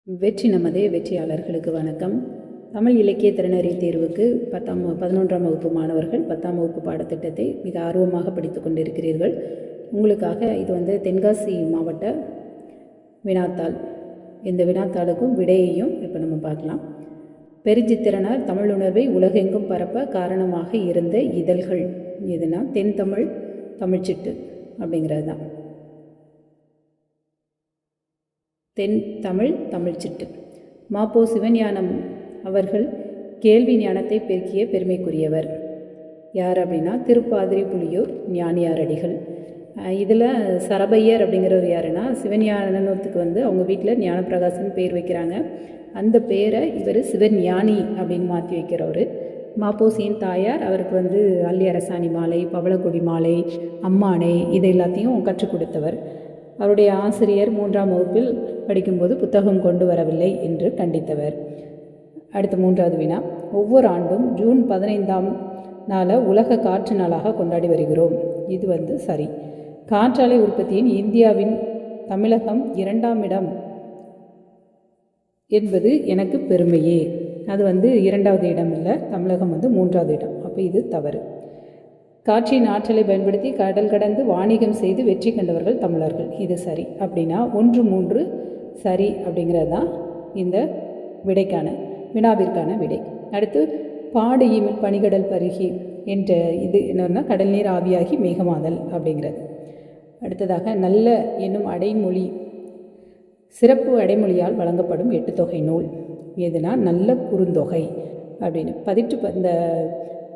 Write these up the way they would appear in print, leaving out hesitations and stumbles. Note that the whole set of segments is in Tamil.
வெற்றி நமதே வெற்றியாளர்களுக்கு வணக்கம். தமிழ் இலக்கிய திறனறி தேர்வுக்கு 11ஆம் வகுப்பு மாணவர்கள் 10ஆம் வகுப்பு பாடத்திட்டத்தை மிக ஆர்வமாக படித்து கொண்டிருக்கிறீர்கள். உங்களுக்காக இது தென்காசி மாவட்ட வினாத்தாள். இந்த வினாத்தாளுக்கும் விடையையும் இப்போ நம்ம பார்க்கலாம். பெருஞ்சித்திரனார் தமிழுணர்வை உலகெங்கும் பரப்ப காரணமாக இருந்த இதழ்கள் எதுனா தென் தமிழ் தமிழ்ச்சிட்டு அப்படிங்கிறது தான். தென் தமிழ் தமிழ்ச்சிட்டு. மாப்போ சிவஞானம் அவர்கள் கேள்வி ஞானத்தை பெருக்கிய பெருமைக்குரியவர். யார் அப்படின்னா திருப்பாதிரி புலியூர் ஞானியாரடிகள். இதில் சரபையர் அப்படிங்கிறவர் யாருன்னா சிவஞானத்துக்கு அவங்க வீட்டில் ஞானப்பிரகாசன் பேர் வைக்கிறாங்க. அந்த பேரை இவர் சிவஞானி அப்படின்னு மாற்றி வைக்கிறவர். மாப்போசியின் தாயார் அவருக்கு அல்லி அரசாணி மாலை, பவளக்கொடி மாலை, அம்மானை இது எல்லாத்தையும் கற்றுக் கொடுத்தவர். அவருடைய ஆசிரியர் 3ஆம் வகுப்பில் படிக்கும்போது புத்தகம் கொண்டு வரவில்லை என்று கண்டித்தவர். அடுத்த 3வது வினா. ஒவ்வொரு ஆண்டும் ஜூன் 15ஆம் நாளை உலக காற்று நாளாக கொண்டாடி வருகிறோம். இது சரி. காற்றாலை உற்பத்தியின் இந்தியாவின் தமிழகம் 2ஆம் இடம் என்பது எனக்கு பெருமையே. அது 2வது இடம் இல்லை, தமிழகம் 3வது இடம். அப்போ இது தவறு. காற்றின் ஆற்றலை பயன்படுத்தி கடல் கடந்து வாணிகம் செய்து வெற்றி கண்டவர்கள் தமிழர்கள். இது சரி. அப்படின்னா 1, 3 சரி அப்படிங்கிறது தான் இந்த வினாவிற்கான விடை. அடுத்து பாடு ஈமில் பனிகடல் பருகி என்ற இது என்னன்னா கடல் நீர் ஆவியாகி மேகமாதல் அப்படிங்கிறது. அடுத்ததாக நல்ல என்னும் அடைமொழி சிறப்பு அடைமொழியால் வழங்கப்படும் 8 தொகை நூல் எதுனா நல்ல குறுந்தொகை அப்படின்னு. இந்த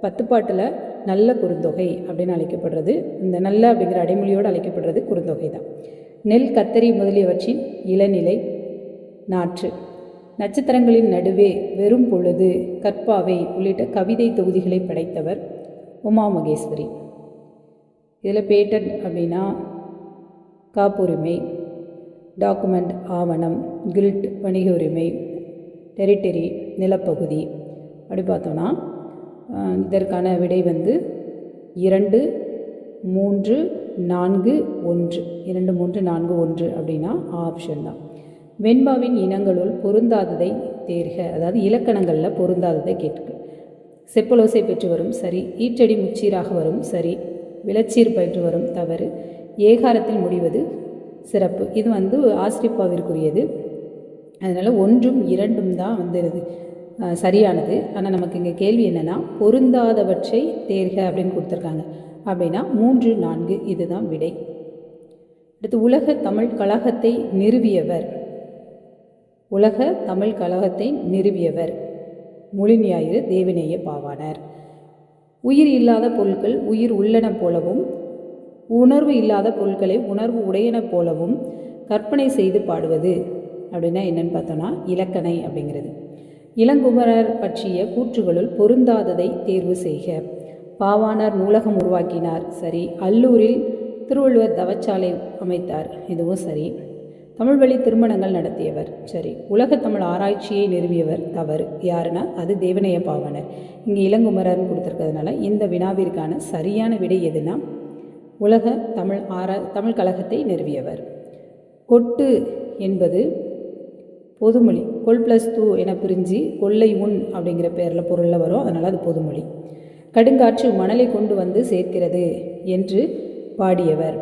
10 பாட்டில் நல்ல குறுந்தொகை அப்படின்னு அழைக்கப்படுறது, இந்த நல்ல அப்படிங்கிற அடைமொழியோடு அழைக்கப்படுறது குறுந்தொகை தான். நெல், கத்தரி முதலியவற்றின் இளநிலை, நாற்று, நட்சத்திரங்களின் நடுவே, வெறும் பொழுது, கற்பாவை உள்ளிட்ட கவிதை தொகுதிகளை படைத்தவர் உமா மகேஸ்வரி. இதில் பேட்டன் அப்படின்னா காப்புரிமை, டாக்குமெண்ட் ஆவணம், கில்ட் வணிக உரிமை, டெரிட்டரி நிலப்பகுதி. அப்படி பார்த்தோன்னா இதற்கான விடை 2, 3, 4, 1. 2, 3, 4, 1 அப்படின்னா ஆப்ஷன் தான். வெண்பாவின் இனங்களுள் பொருந்தாததை தேர்க. அதாவது இலக்கணங்களில் பொருந்தாததை கேட்க. செப்பலோசை பெற்று வரும் சரி. ஈற்றடி முச்சீராக வரும் சரி. விளச்சீர் பயிற்று வரும் தவறு. ஏகாரத்தில் முடிவது சிறப்பு. இது ஆசிரிப்பாவிற்குரியது. அதனால் 1, 2 தான் சரியானது. ஆனால் நமக்கு இங்கே கேள்வி என்னென்னா பொருந்தாதவற்றை தேர்க அப்படின்னு கொடுத்துருக்காங்க. அப்படின்னா 3, 4 இதுதான் விடை. அடுத்து உலக தமிழ் கழகத்தை நிறுவியவர். உலக தமிழ் கழகத்தை நிறுவியவர் மொழிஞாயிறு தேவநேய பாவாணர். உயிர் இல்லாத பொருட்கள் உயிர் உள்ளன போலவும், உணர்வு இல்லாத பொருட்களை உணர்வு உடையன போலவும் கற்பனை செய்து பாடுவது அப்படின்னா என்னன்னு பார்த்தோன்னா இலக்கணை அப்படிங்கிறது. இளங்குமரர் பற்றிய கூற்றுகளுள் பொருந்தாததை தேர்வு செய்க. பாவாணர் நூலகம் உருவாக்கினார் சரி. அல்லூரில் திருவள்ளுவர் தவச்சாலை அமைத்தார், இதுவும் சரி. தமிழ் வழி திருமணங்கள் நடத்தியவர் சரி. உலக தமிழ் ஆராய்ச்சியை நிறுவியவர் தவறு. யாருன்னா அது தேவநேய பாவாணர். இங்கே இளங்குமரர்னு கொடுத்துருக்கிறதுனால இந்த வினாவிற்கான சரியான விடை எதுனா உலக தமிழ் கழகத்தை நிறுவியவர். கொட்டு என்பது பொதுமொழி. கொல் +2 என பிரிஞ்சு கொல்லை உண் அப்படிங்கிற பேரில் பொருளில் வரும், அதனால் அது பொதுமொழி. கடுங்காற்று மணலை கொண்டு வந்து சேர்க்கிறது என்று பாடியவர்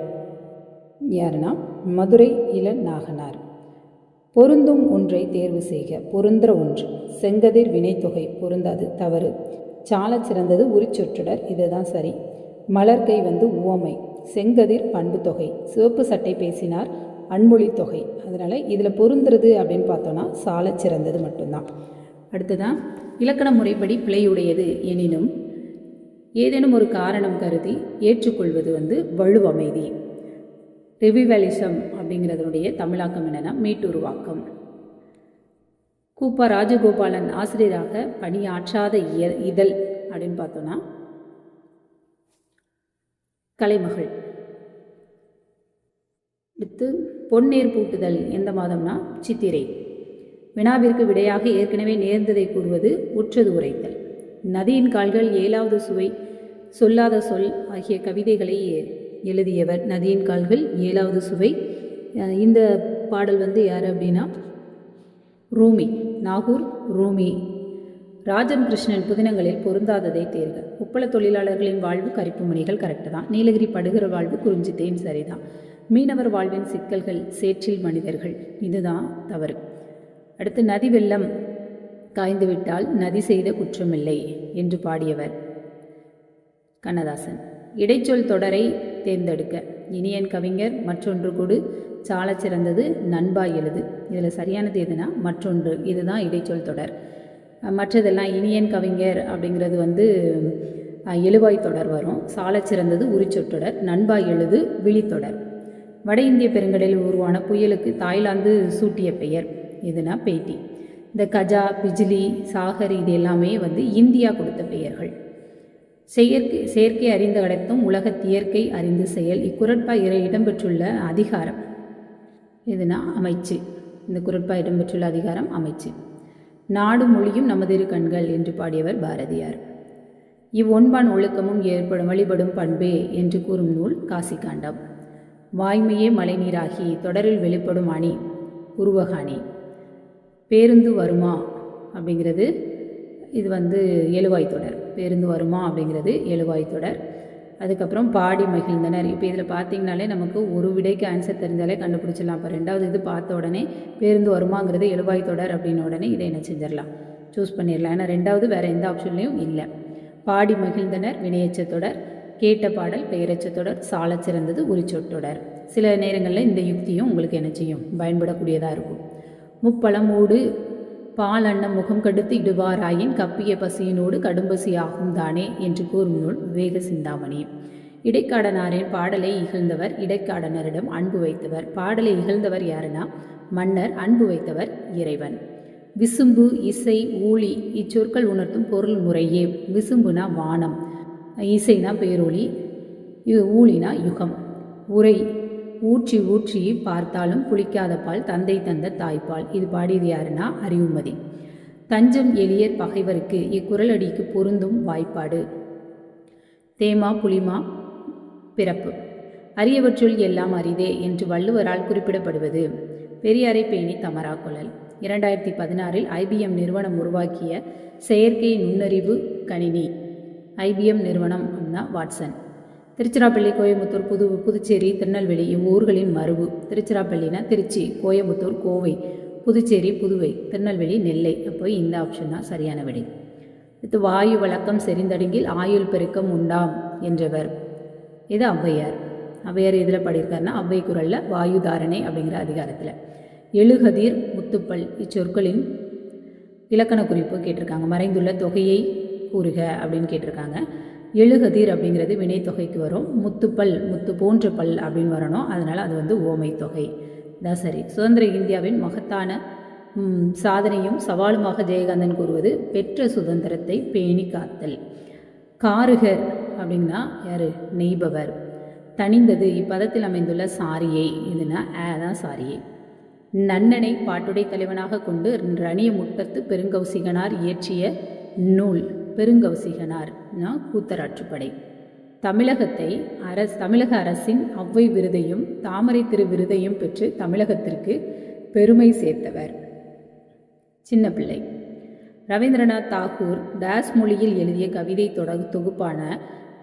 யாருன்னா மதுரை இளநாகனார். பொருந்தும் ஒன்றை தேர்வு செய்க. பொருந்துற ஒன்று. செங்கதிர் வினைத்தொகை பொருந்தாது தவறு. சாலச் சிறந்தது உரிச்சொற்றொடர், இதுதான் சரி. மலர்கை உவமை. செங்கதிர் பண்பு தொகை. சிவப்பு சட்டை பேசினார் அன்மொழி தொகை. அதனால் இதில் பொருந்துறது அப்படின்னு பார்த்தோன்னா சால சிறந்தது மட்டும்தான். அடுத்ததான் இலக்கண முறைப்படி பிழையுடையது எனினும் ஏதேனும் ஒரு காரணம் கருதி ஏற்றுக்கொள்வது வலுவமைதி. ரிவிவலிசம் அப்படிங்கிறதுடைய தமிழாக்கம் என்னென்னா மீட்டுருவாக்கம். கூப்பா ராஜகோபாலன் ஆசிரியராக பணியாற்றாத இதழ் அப்படின்னு பார்த்தோன்னா கலைமகள். அடுத்து பொன்னேர் பூட்டுதல் எந்த மாதம்னா சித்திரை. வினாவிற்கு விடையாக ஏற்கனவே நேர்ந்ததை கூறுவது உற்றது உரைத்தல். நதியின் கால்கள் 7வது சுவை சொல்லாத சொல் ஆகிய கவிதைகளை எழுதியவர். நதியின் கால்கள் 7வது சுவை. இந்த பாடல் யார் அப்படின்னா ரூமி. நாகூர் ரூமி. ராஜம் கிருஷ்ணன் புதினங்களில் பொருந்தாததை தேர்க. உப்பள தொழிலாளர்களின் வாழ்வு கரிப்பு மணிகள் கரெக்டு தான். நீலகிரி படுகிற வாழ்வு குறிஞ்சி தேன் சரிதான். மீனவர் வாழ்வின் சிக்கல்கள் சேற்றில் மனிதர்கள், இதுதான் தவறு. அடுத்து நதி வெள்ளம் காய்ந்துவிட்டால் நதி செய்த குற்றமில்லை என்று பாடியவர் கண்ணதாசன். இடைச்சொல் தொடரை தேர்ந்தெடுக்க. இனியன் கவிஞர், மற்றொன்று கொடு, சாலச் சிறந்தது, நண்பா எழுது. இதில் சரியானது எதுனா மற்றொன்று, இதுதான் இடைச்சொல் தொடர். மற்றதெல்லாம் இனியன் கவிஞர் அப்படிங்கிறது எழுவாய் தொடர் வரும். சாலச் சிறந்தது உரிச்சொற்றொடர், நண்பா எழுது விழித்தொடர். வட இந்திய பெருங்கடலில் உருவான புயலுக்கு தாய்லாந்து சூட்டிய பெயர் எதுனா பேட்டி. இந்த கஜா, பிஜிலி, சாகர் இது எல்லாமே இந்தியா கொடுத்த பெயர்கள். செயற்கை அறிந்து கடத்தும் உலகத் இயற்கை அறிந்து செயல். இக்குறட்பா இடம்பெற்றுள்ள அதிகாரம் எதுனா அமைச்சு. இந்த குறட்பா இடம்பெற்றுள்ள அதிகாரம் அமைச்சு. நாடு மொழியும் நமதிரு கண்கள் என்று பாடியவர் பாரதியார். இவ்வொன்பான் ஒழுக்கமும் ஏற்படும் வழிபடும் பண்பே என்று கூறும் நூல் காசிகாண்டம். வாய்மையே மழைநீராகி தொடரில் வெளிப்படும் அணி உருவகாணி. பேருந்து வருமா அப்படிங்கிறது இது எழுவாய் தொடர். பேருந்து வருமா அப்படிங்கிறது எழுவாய் தொடர். அதுக்கப்புறம் பாடி மகிழ்ந்தனர். இப்போ இதில் பார்த்திங்கனாலே நமக்கு ஒரு விடைக்கு ஆன்சர் தெரிஞ்சாலே கண்டுபிடிச்சிடலாம். இப்போ ரெண்டாவது இது பார்த்த உடனே பேருந்து வருமாங்கிறது எழுவாய் தொடர் அப்படின்ன உடனே இதை என்ன செஞ்சிடலாம், சூஸ் பண்ணிடலாம். ஏன்னா ரெண்டாவது வேறு எந்த ஆப்ஷன்லையும் இல்லை. பாடி மகிழ்ந்தனர் வினையச்ச தொடர், கேட்ட பாடல் பெயரச்ச தொடர், சாலச் சிறந்தது உரிச்சொற்றொடர். சில நேரங்களில் இந்த யுக்தியும் உங்களுக்கு என்ன செய்யும், பயன்படக்கூடியதாக இருக்கும். முப்பழமூடு பால் அன்னம் முகம் கடுத்து இடுவாராயின் கப்பிய பசியினோடு கடும்பசி ஆகும் தானே என்று கூறும் நூல் விவேக சிந்தாமணி. இடைக்காடனாரின் பாடலை இகழ்ந்தவர், இடைக்காடனரிடம் அன்பு வைத்தவர். பாடலை இகழ்ந்தவர் யாருன்னா மன்னர், அன்பு வைத்தவர் இறைவன். விசும்பு, இசை, ஊழி இச்சொற்கள் உணர்த்தும் பொருள் முறையே. விசும்புனா வானம், இசைனா பேரொளி, ஊழினா யுகம். உரை ஊற்றி ஊற்றி பார்த்தாலும் புளிக்காத பால் தந்தை தந்த தாய்ப்பால். இது பாடியது யாருன்னா அறிவுமதி. தஞ்சம் எளியர் பகைவருக்கு இக்குறளடிக்கு பொருந்தும் வாய்ப்பாடு. தேமா புலிமா பிறப்பு. அரியவற்றுள் எல்லாம் அரிதே என்று வள்ளுவரால் குறிப்பிடப்படுவது. பெரியாரை பேணி தமரா கொள்ளல். 2016 IBM நிறுவனம் உருவாக்கிய செயற்கை நுண்ணறிவு கணினி. IBM நிறுவனம் வாட்சன். திருச்சிராப்பள்ளி, கோயம்புத்தூர், புதுச்சேரி, திருநெல்வேலி இவ்வூர்களின் மரபு. திருச்சிராப்பள்ளினா திருச்சி, கோயம்புத்தூர் கோவை, புதுச்சேரி புதுவை, திருநெல்வேலி நெல்லை. அப்போ இந்த ஆப்ஷன் தான் சரியான விடை. இது வாயு வழக்கம் செறிந்தடுங்கில் ஆயுள் பெருக்கம் உண்டாம் என்றவர். இது ஔவையார். ஔவையார் இதில் பாடியிருக்காருன்னா ஔவை குறளில் வாயு தாரணை அப்படிங்கிற அதிகாரத்தில். எழுகதிர் முத்துப்பல் இச்சொற்களின் இலக்கண குறிப்பு கேட்டிருக்காங்க. மறைந்துள்ள தொகையை கூறுக அப்படின்னு கேட்டிருக்காங்க. எழுகதிர் அப்படிங்கிறது வினை தொகைக்கு வரும். முத்துப்பல் முத்து போன்ற பல் அப்படின்னு வரணும். அதனால் அது ஓமை தொகை தான் சரி. சுதந்திர இந்தியாவின் மகத்தான சாதனையும் சவாலுமாக ஜெயகாந்தன் கூறுவது பெற்ற சுதந்திரத்தை பேணி காத்தல். காருகர் அப்படின்னா யார், நெய்பவர். தனிந்தது இப்பதத்தில் அமைந்துள்ள சாரியை, இதுனா தான் சாரியை. நன்னனை பாட்டுடை தலைவனாக கொண்டு ரணிய முட்டத்து பெருங்கௌசிகனார் இயற்றிய நூல். பெருங்கௌசிகனார் கூத்தராற்றுப்படை. தமிழக அரசின் ஔவை விருதையும் தாமரை திரு விருதையும் பெற்று தமிழகத்திற்கு பெருமை சேர்த்தவர். சின்ன பிள்ளை. ரவீந்திரநாத் தாகூர் டேஸ் மொழியில் எழுதிய கவிதை தொகுப்பான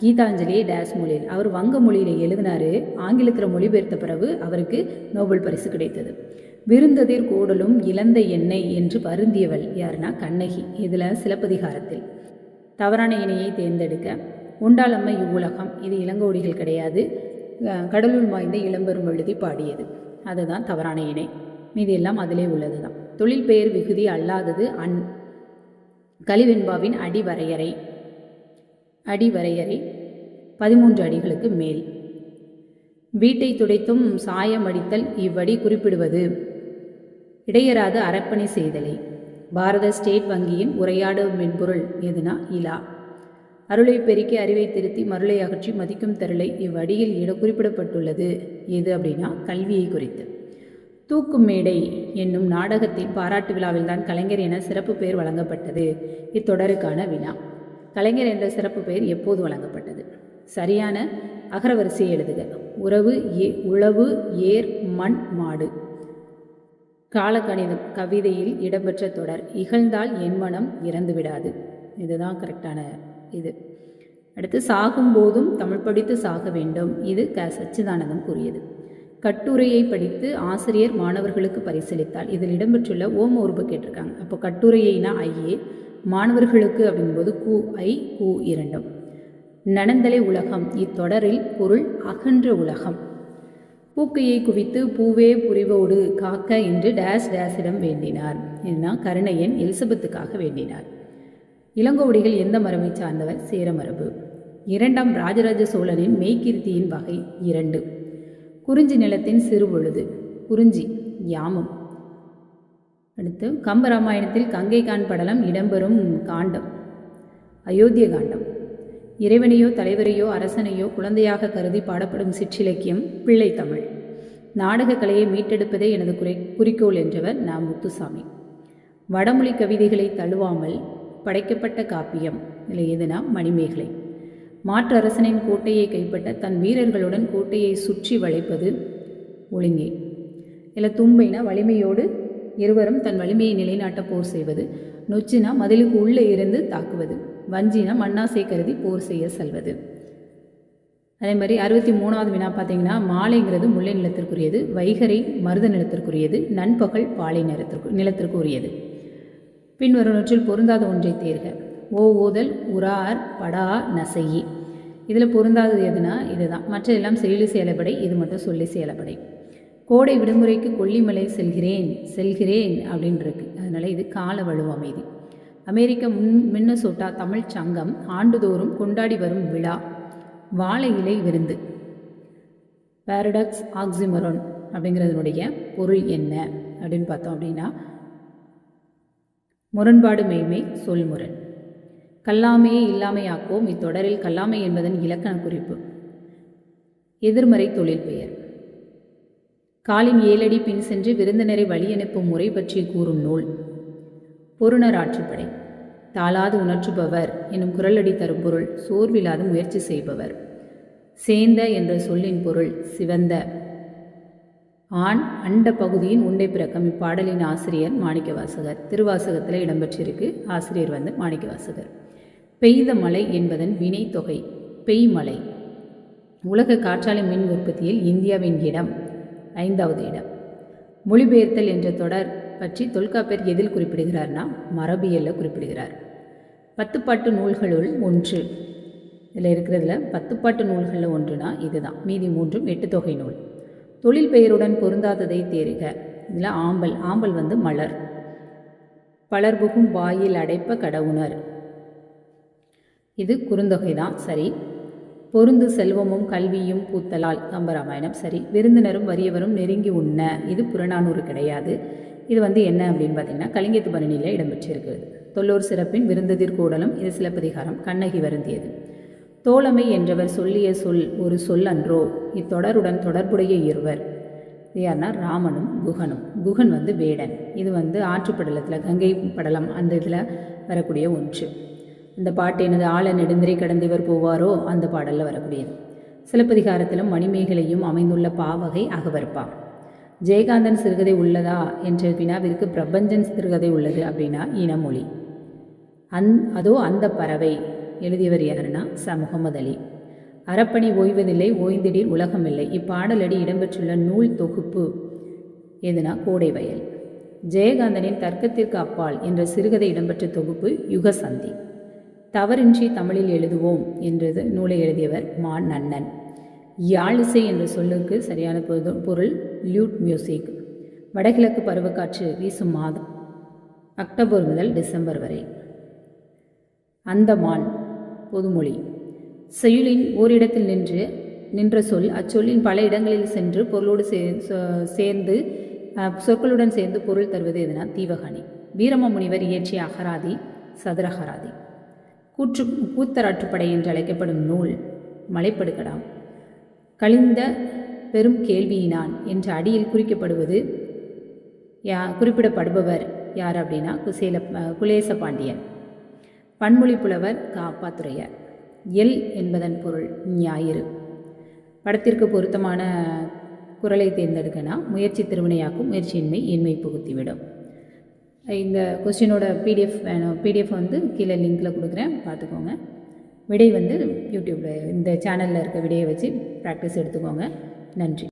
கீதாஞ்சலி டேஸ் மொழியில். அவர் வங்க மொழியில் எழுதினார். ஆங்கிலத்தில் மொழிபெயர்த்த பிறகு அவருக்கு நோபல் பரிசு கிடைத்தது. விருந்ததிர் கூடலும் இழந்த எண்ணெய் என்று வருந்தியவள் யாருன்னா கண்ணகி. இதில் சிலப்பதிகாரத்தில். தவறான இணையை தேர்ந்தெடுக்க. உண்டாளம்மை இவ்வுலகம், இது இளங்கோடிகள் கிடையாது. கடலுள் மாய்ந்த இளம்பெரும் எழுதி பாடியது, அதுதான் தவறான இணை. மீதி எல்லாம் அதிலே உள்ளது தான். தொழில் பெயர் விகுதி அல்லாதது கலிவெண்பாவின் அடிவரையறை 13 அடிகளுக்கு மேல். வீட்டை துடைத்தும் சாயம் அடித்தல் இவ்வடி குறிப்பிடுவது. இடையராது அரப்பணி செய்தலை. பாரத ஸ்டேட் வங்கியின் உரையாடு மென்பொருள் எதுனா இலா. அருளை பெருக்கி அறிவை திருத்தி மருளை அகற்றி மதிக்கும் தருளை இவ்வடியில் குறிப்பிடப்பட்டுள்ளது எது அப்படின்னா கல்வியை குறித்து. தூக்கும் மேடை என்னும் நாடகத்தின் பாராட்டு விழாவில்தான் கலைஞர் என சிறப்பு பெயர் வழங்கப்பட்டது. இத்தொடருக்கான வினா. கலைஞர் என்ற சிறப்பு பெயர் எப்போது வழங்கப்பட்டது? சரியான அகரவரிசையை எழுதுக. உறவு உழவு ஏர் மண் மாடு. காலக்கணிதம் கவிதையில் இடம்பெற்ற தொடர். இகழ்ந்தால் என் மனம் இறந்து விடாது. இதுதான் கரெக்டான இது. அடுத்து சாகும்போதும் தமிழ் படித்து சாக வேண்டும். இது சச்சிதானந்தம் கூறியது. கட்டுரையை படித்து ஆசிரியர் மாணவர்களுக்கு பரிசீலித்தால். இதில் இடம்பெற்றுள்ள ஓம உருபு கேட்டிருக்காங்க. அப்போ கட்டுரையினா ஐயே, மாணவர்களுக்கு அப்படிங்கும்போது கு ஐ கு இரண்டும். நனந்தலை உலகம். இத்தொடரில் பொருள் அகன்ற உலகம். பூக்கையை குவித்து பூவே புரிவோடு காக்க என்று டேஸ் டேஸிடம் வேண்டினார். இதுனா கருணையன் எலிசபெத்துக்காக வேண்டினார். இளங்கோவடிகள் எந்த மரபை சார்ந்தவர்? சேர மரபு. இரண்டாம் ராஜராஜ சோழனின் மெய்கீர்த்தியின் வகை 2. குறிஞ்சி நிலத்தின் சிறுபொழுது. குறிஞ்சி யாமம். அடுத்து கம்பராமாயணத்தில் கங்கைகான் படலம் இடம்பெறும் காண்டம் அயோத்திய காண்டம். இறைவனையோ தலைவரையோ அரசனையோ குழந்தையாக கருதி பாடப்படும் சிற்றிலக்கியம் பிள்ளைத்தமிழ். நாடக கலையை மீட்டெடுப்பதே எனது குறிக்கோள் என்றவர் நா. முத்துசாமி. வடமொழி கவிதைகளை தழுவாமல் படைக்கப்பட்ட காப்பியம் இல்லை எதுனா மணிமேகலை. மாற்று அரசனின் கோட்டையை கைப்பற்ற தன் வீரர்களுடன் கோட்டையை சுற்றி வளைப்பது ஒழுங்கே. இல்லை தும்பைனா வலிமையோடு இருவரும் தன் வலிமையை நிலைநாட்ட போர் செய்வது. நொச்சினா மதிலுக்கு உள்ளே இருந்து தாக்குவது. வஞ்சினா மண்ணாசை கருதி போர் செய்ய செல்வது. அதே மாதிரி 63வது வினா பார்த்தீங்கன்னா, மாலைங்கிறது முல்லை நிலத்திற்குரியது, வைகரை மருத நிலத்திற்குரியது, நண்பகல் பாலை நிலத்திற்கு உரியது. பின்வருவற்றில் பொருந்தாத ஒன்றை தேர்க. ஓதல் உரார் படா நசையி. இதில் பொருந்தாதது எதுனா இதுதான். மற்ற எல்லாம் செயலி செயலப்படை, இது மட்டும் சொல்லி செயலப்படை. கோடை விடுமுறைக்கு கொல்லிமலை செல்கிறேன் அப்படின்னு இருக்கு. அதனால் இது கால வலுவமைதி. அமெரிக்க மின்னசோட்டா தமிழ் சங்கம் ஆண்டுதோறும் கொண்டாடி வரும் விழா வாழை இலை விருந்து. பாரடாக்ஸ் ஆக்சிமரோன் அப்படிங்கிறதுனுடைய பொருள் என்ன அப்படின்னு பார்த்தோம் அப்படின்னா, முரண்பாடு மெய்மை சொல்முரண். கல்லாமையே இல்லாமையாக்குவோம். இத்தொடரில் கல்லாமை என்பதன் இலக்கண குறிப்பு. எதிர்மறை தொழில் பெயர். காலின் 7 அடி பின் சென்று விருந்தினரை வழியனுப்பும் முறை பற்றி கூறும் நூல். பொருணர் ஆற்றுப்படை. தாளாது உணர்ற்றுபவர் எனும் குரலடி தரும் பொருள் சோர்வில்லாது முயற்சி செய்பவர். சேந்த என்ற சொல்லின் பொருள் சிவந்த. ஆண் அண்ட பகுதியின் உண்டை பிறக்கம். இப்பாடலின் ஆசிரியர் மாணிக்கவாசகர். திருவாசகத்தில் இடம்பெற்றிருக்கு. ஆசிரியர் மாணிக்கவாசகர். பெய்த மழை என்பதன் வினை தொகை பெய்மலை. உலக காற்றாலை மின் உற்பத்தியில் இந்தியாவின் இடம் 5வது இடம். மொழிபெயர்த்தல் என்ற தொடர் பற்றி தொல்காப்பியர் எதில் குறிப்பிடுகிறார்னா மரபியலில் குறிப்பிடுகிறார். 10 பாட்டு நூல்களுள் ஒன்று. இதில் இருக்கிறதுல 10 பாட்டு நூல்களில் ஒன்றுனா இதுதான். மீதி 3 8 தொகை நூல். தொழில் பெயருடன் பொருந்தாததை தேறுக. இதில் ஆம்பல் மலர். பலர்புகும் வாயில் அடைப்ப கடவுணர். இது குறுந்தொகை தான், சரி. பொருந்து செல்வமும் கல்வியும் பூத்தலால் கம்பராமாயணம், சரி. விருந்தினரும் வறியவரும் நெருங்கி உண்ண, இது புறநானூறு கிடையாது. இது என்ன அப்படின்னு பார்த்தீங்கன்னா கலிங்கத்து பரணியில் இடம்பெற்றிருக்கிறது. தொல்லூர் சிறப்பின் விருந்ததிர் கூடலும், இது சிலப்பதிகாரம். கண்ணகி வருந்தியது. தோழமை என்றவர் சொல்லிய சொல் ஒரு சொல் அன்றோ. இத்தொடருடன் தொடர்புடைய இருவர். இது யாருன்னா ராமனும் குகனும். குகன் வேடன். இது ஆற்றுப்படலத்தில் கங்கை படலம் அந்த இதில் வரக்கூடிய ஒன்று. அந்த பாட்டு எனது ஆழ நெடுந்திரை கடந்தவர் போவாரோ அந்த பாடலில் வரக்கூடியது. சிலப்பதிகாரத்திலும் மணிமேகலையும் அமைந்துள்ள பாவகை அகவற்பா. ஜெயகாந்தன் சிறுகதை உள்ளதா என்ற வினாவிற்கு பிரபஞ்சன் சிறுகதை உள்ளது அப்படின்னா இனமொழி. அதோ அந்த பறவை எழுதியவர் யாருன்னா முகமது அலி. அறப்பணி ஓய்வதில்லை ஓய்ந்திடீர் உலகமில்லை. இப்பாடலடி இடம்பெற்றுள்ள நூல் தொகுப்பு எதுனா கோடை வயல். ஜெயகாந்தனின் தர்க்கத்திற்கு அப்பால் என்ற சிறுகதை இடம்பெற்ற தொகுப்பு யுகசந்தி. தவறின்றி தமிழில் எழுதுவோம் என்றது நூலை எழுதியவர் மா. நன்னன். யாழிசை என்ற சொல்லுக்கு சரியான பொருள் லியூட் மியூசிக். வடகிழக்கு பருவக்காற்று வீசும் மாதம் அக்டோபர் முதல் டிசம்பர் வரை. அந்தமான் பொதுமொழி. செய்யுளின் ஓரிடத்தில் நின்ற சொல் அச்சொல்லின் பல இடங்களில் சென்று பொருளோடு சேர்ந்து சொற்களுடன் சேர்ந்து பொருள் தருவது எதுனா தீவகாணி. வீரம முனிவர் இயற்றிய அகராதி சதுரகராதி. கூத்தராற்றுப்படை என்று அழைக்கப்படும் நூல் மலைப்படுகடாம். கழிந்த பெரும் கேள்வியினான் என்ற அடியில் குறிப்பிடப்படுபவர் யார் அப்படின்னா குலேச பாண்டியன். பன்மொழி புலவர் காப்பாத்துறையார். எல் என்பதன் பொருள் ஞாயிறு. படத்திற்கு பொருத்தமான குறளை தேர்ந்தெடுக்கனா முயற்சி திருவினையாக்கும் முயற்சியின்மை இன்மை புகுத்திவிடும். இந்த கொஸ்டினோட பிடிஎஃப் வேணும். பிடிஎஃப் வந்து கீழே லிங்கில் கொடுக்குறேன், பார்த்துக்கோங்க. விடை வந்து யூடியூப்பில் இந்த சேனலில் இருக்க விடையை வச்சு ப்ராக்டிஸ் எடுத்துக்கோங்க. நன்றி.